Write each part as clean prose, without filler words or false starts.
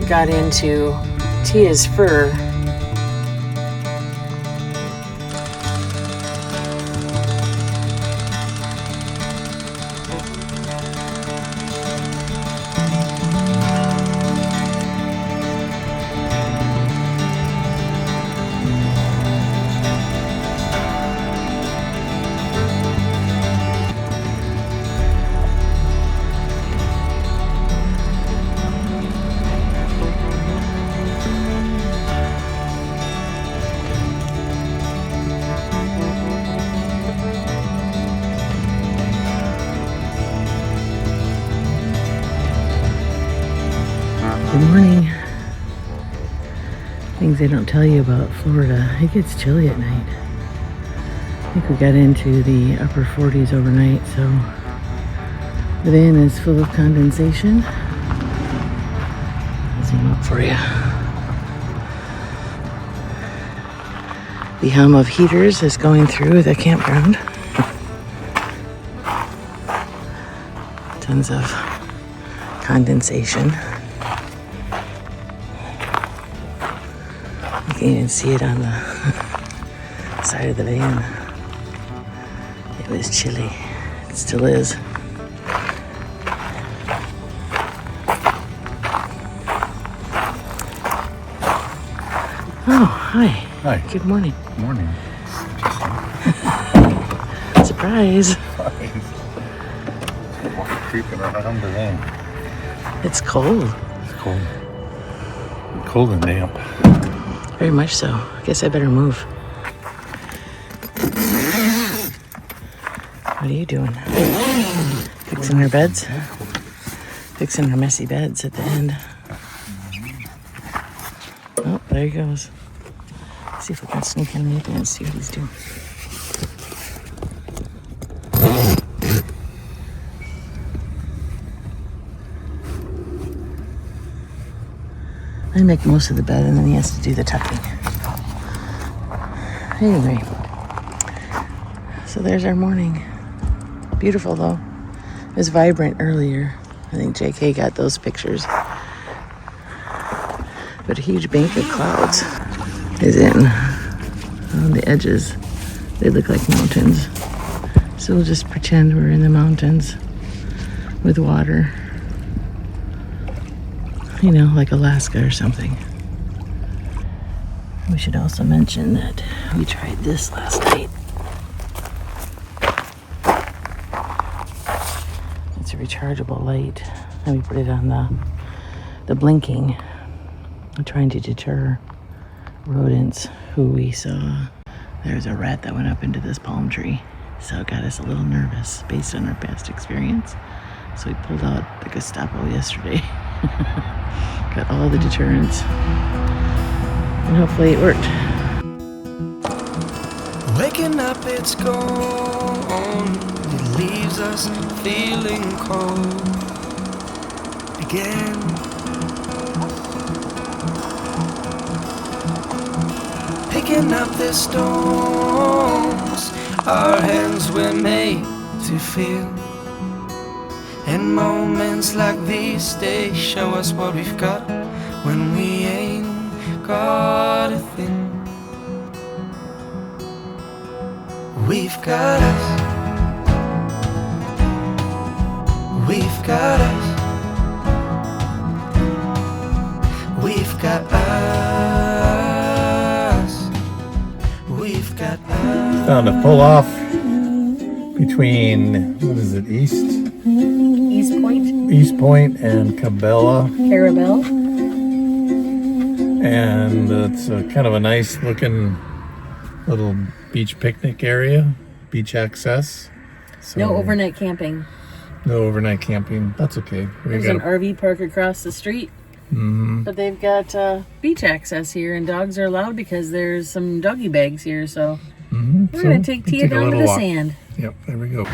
got into Tia's fur. Good morning. Things they don't tell you about Florida. It gets chilly at night. I think we got into the upper 40s overnight, so the van is full of condensation. I'll zoom up for you. The hum of heaters is going through the campground. Tons of condensation. You can even see it on the side of the van. It was chilly. It still is. Oh, hi. Hi. Good morning. Morning. Surprise. Creeping around the van. It's cold. It's cold. Cold and damp. Very much so. I guess I better move. What are you doing? Fixing our beds? Fixing our messy beds at the end. Oh, there he goes. Let's see if we can sneak underneath and see what he's doing. I make most of the bed and then he has to do the tucking. Anyway, so there's our morning. Beautiful though. It was vibrant earlier. I think JK got those pictures. But a huge bank of clouds is in on the edges. They look like mountains. So we'll just pretend we're in the mountains with water. You know, like Alaska or something. We should also mention that we tried this last night. It's a rechargeable light, and we put it on the blinking. I'm trying to deter rodents who we saw. There's a rat that went up into this palm tree, so it got us a little nervous based on our past experience. So we pulled out the Gestapo yesterday. Got all the deterrents. And hopefully it worked. Waking up, it's gone. It leaves us feeling cold again. Picking up the stones our hands were made to feel. And moments like these, they show us what we've got when we ain't got a thing. We've got us. We've got us. We've got us. We've got us. Found a pull off between, what is it, East Point and Carabel. And it's kind of a nice looking little beach picnic area, beach access. So No overnight camping. No overnight camping. That's okay. There's an RV park across the street. Mm-hmm. But they've got beach access here, and dogs are allowed because there's some doggy bags here. So we're going to take Tia down to the sand. Yep, there we go.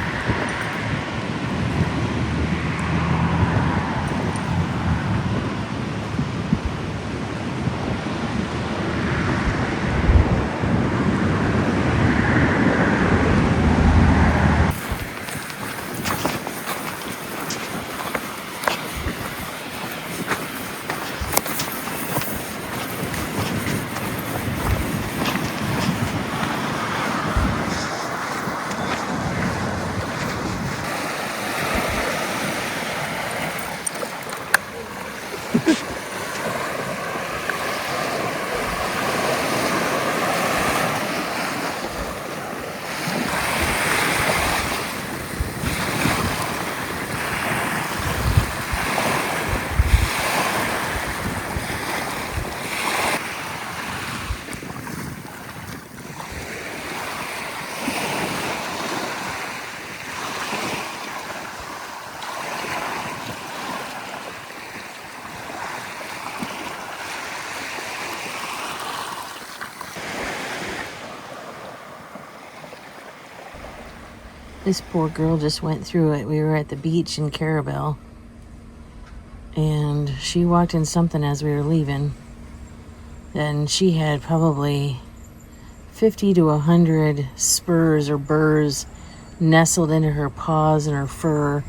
This poor girl just went through it. We were at the beach in Carabel, and she walked in something as we were leaving. And she had probably 50 to 100 spurs or burrs nestled into her paws and her fur.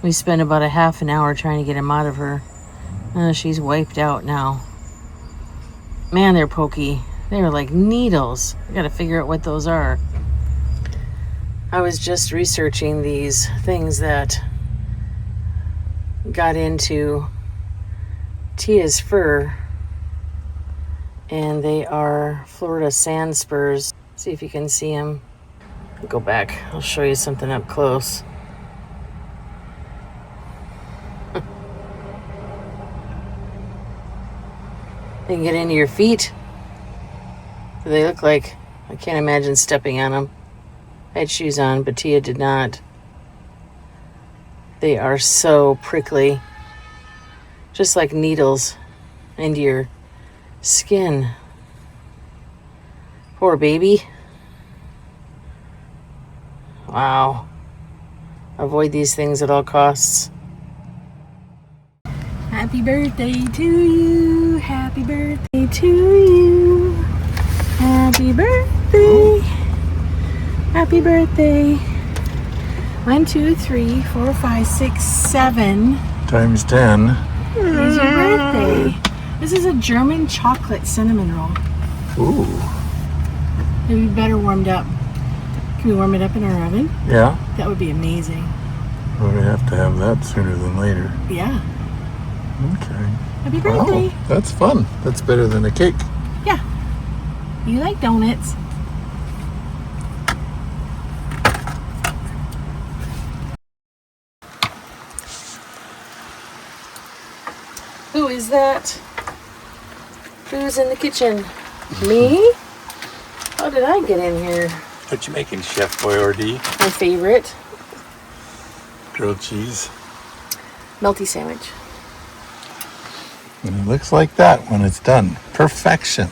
We spent about a half an hour trying to get them out of her. She's wiped out now. Man, they're pokey. They're like needles. I gotta figure out what those are. I was just researching these things that got into Tia's fur, and they are Florida sandspurs. See if you can see them. Go back. I'll show you something up close. They can get into your feet. They look like, I can't imagine stepping on them. I had shoes on, but Tia did not. They are so prickly. Just like needles into your skin. Poor baby. Wow. Avoid these things at all costs. Happy birthday to you. Happy birthday to you. Happy birthday. Happy birthday. 1, 2, 3, 4, 5, 6, 7. Times 10. It's your birthday. This is a German chocolate cinnamon roll. Ooh. It'd be better warmed up. Can we warm it up in our oven? Yeah. That would be amazing. We're going to have to have that sooner than later. Yeah. Okay. Happy birthday. Oh, that's fun. That's better than a cake. Yeah. You like donuts. Who is that? Who's in the kitchen? Me? How did I get in here? What you making, Chef Boyardee? My favorite. Grilled cheese. Melty sandwich. And it looks like that when it's done. Perfection.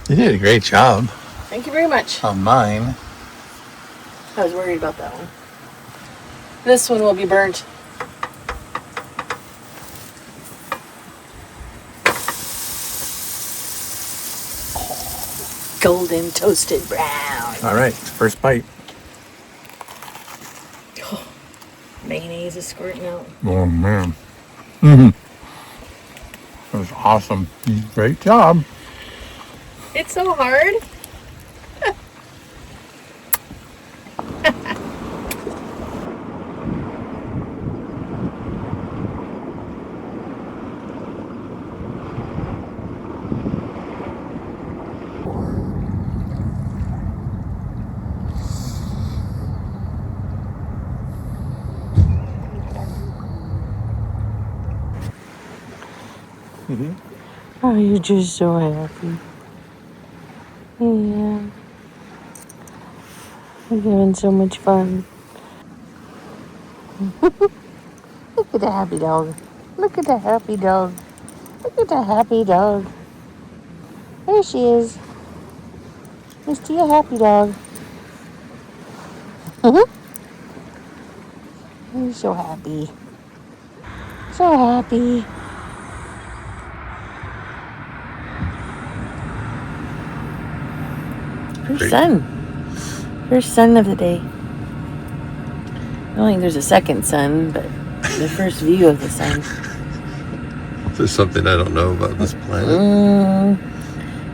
You did a great job Thank you very much. on mine. I was worried about that one. This one will be burnt. Golden toasted brown. All right, first bite. Oh, mayonnaise is squirting out. Oh, man. Mm-hmm. That was awesome. Great job. It's so hard. Mm-hmm. Oh, you're just so happy. Yeah. We're having so much fun. Look at the happy dog. Look at the happy dog. Look at the happy dog. There she is. Miss Tia happy dog. You're so happy. So happy. First sun. First sun of the day. I don't think there's a second sun, but the first view of the sun. There's something I don't know about this planet.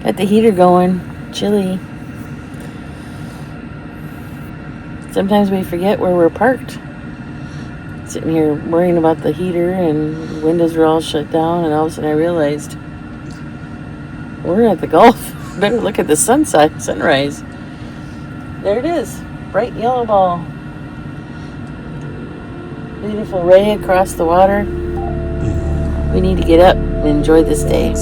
Got the heater going. Chilly. Sometimes we forget where we're parked. Sitting here worrying about the heater and windows are all shut down, and all of a sudden I realized we're at the Gulf. Better look at the sunrise. There it is. Bright yellow ball. Beautiful ray across the water. We need to get up and enjoy this day.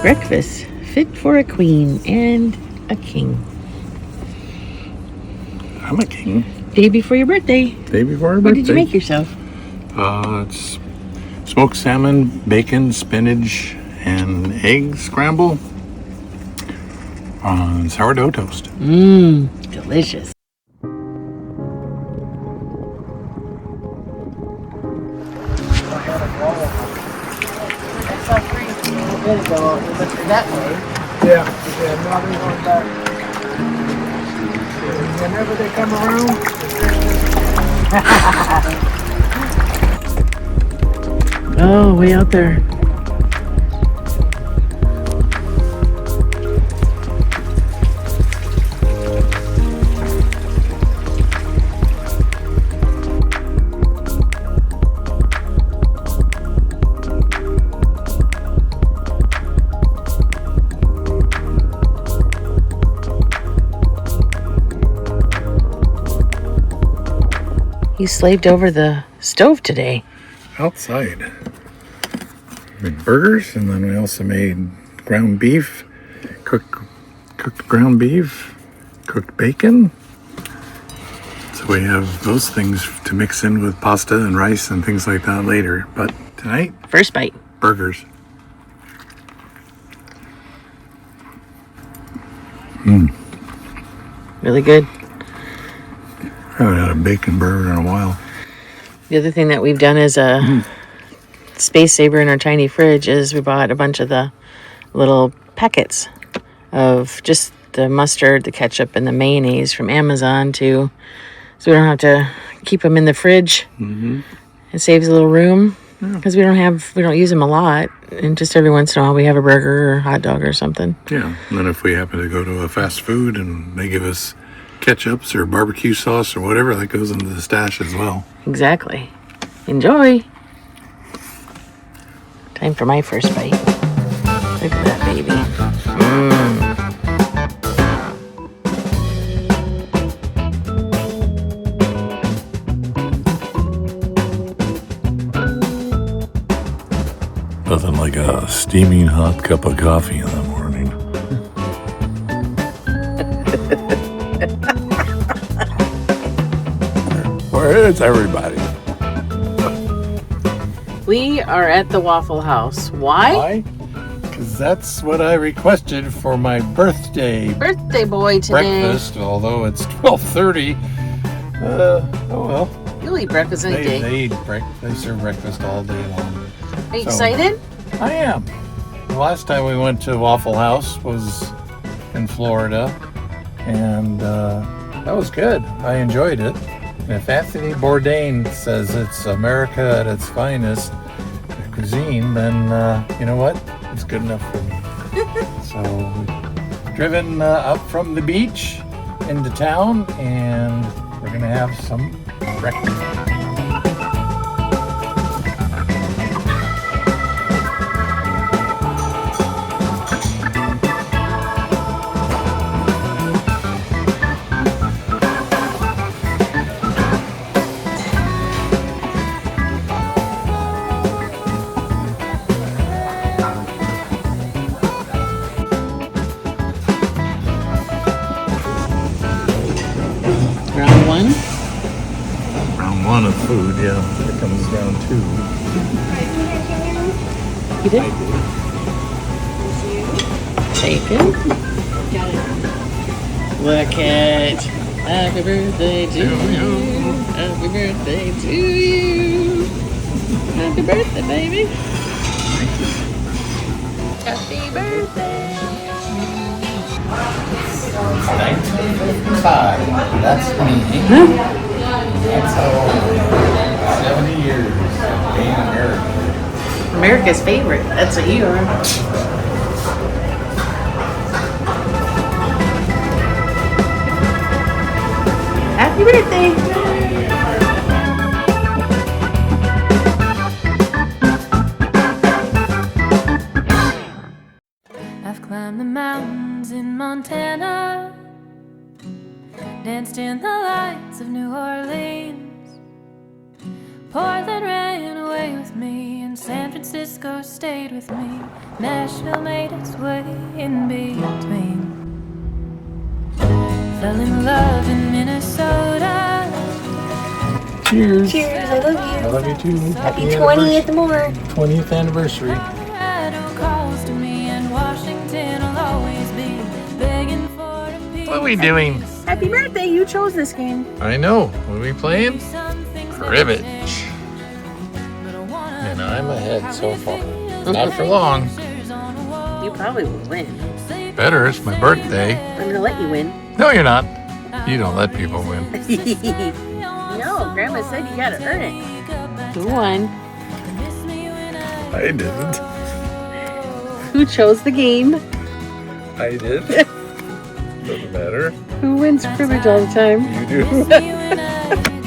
Breakfast fit for a queen and a king. I'm a king. Day before your birthday. Day before our What birthday. did you make yourself? It's smoked salmon, bacon, spinach, and egg scramble on sourdough toast. Mmm, delicious. That way. Yeah, now they're going back. Whenever they come around. Oh, way out there. He slaved over the stove today. Outside. We made burgers, and then we also made ground beef, cooked ground beef, cooked bacon. So we have those things to mix in with pasta and rice and things like that later. But tonight, First bite. burgers. Really good. I haven't had a bacon burger in a while. The other thing that we've done as a space saver in our tiny fridge is we bought a bunch of the little packets of just the mustard, the ketchup, and the mayonnaise from Amazon so we don't have to keep them in the fridge. Mm-hmm. It saves a little room because we don't use them a lot, and just every once in a while we have a burger or a hot dog or something. Yeah, and then if we happen to go to a fast food and they give us ketchups or barbecue sauce or whatever, that goes into the stash as well. Exactly. Enjoy. Time for my first bite. Look at that baby. Nothing like a steaming hot cup of coffee in the morning. Where is everybody? We are at the Waffle House. Why? Because that's what I requested for my birthday Birthday boy today. breakfast, although it's 12:30. Oh well. You'll eat breakfast any day. They serve breakfast all day long. Are you excited? I am. The last time we went to Waffle House was in Florida, and that was good. I enjoyed it. And if Anthony Bourdain says it's America at its finest cuisine, then you know what? It's good enough for me. So we've driven up from the beach into town, and we're going to have some breakfast. Round one. Round one of food, yeah. Here comes round two. You did? Bacon. Look at. Happy birthday to you. Happy birthday to you. Happy birthday, baby. Happy birthday. 1955. That's me. That's how 70 years of being American. America's favorite. That's what you are. Happy birthday. I've climbed the mountains in Montana, danced in the lights of New Orleans, Portland ran away with me, and San Francisco stayed with me. Nashville made its way in between. Fell in love in Minnesota. Cheers. Cheers, I love you. I love you too. Happy 20th more. 20th anniversary. Colorado calls to me, and Washington will always be begging for a piece. What are we doing? Happy birthday, you chose this game. I know. What are we playing? Cribbage. And I'm ahead so far. Not for long. You probably will win. Better. It's my birthday. I'm gonna let you win. No, you're not. You don't let people win. No, Grandma said you gotta earn it. Who won? I didn't. Who chose the game? I did. Doesn't matter. Who wins cribbage all the time? You do.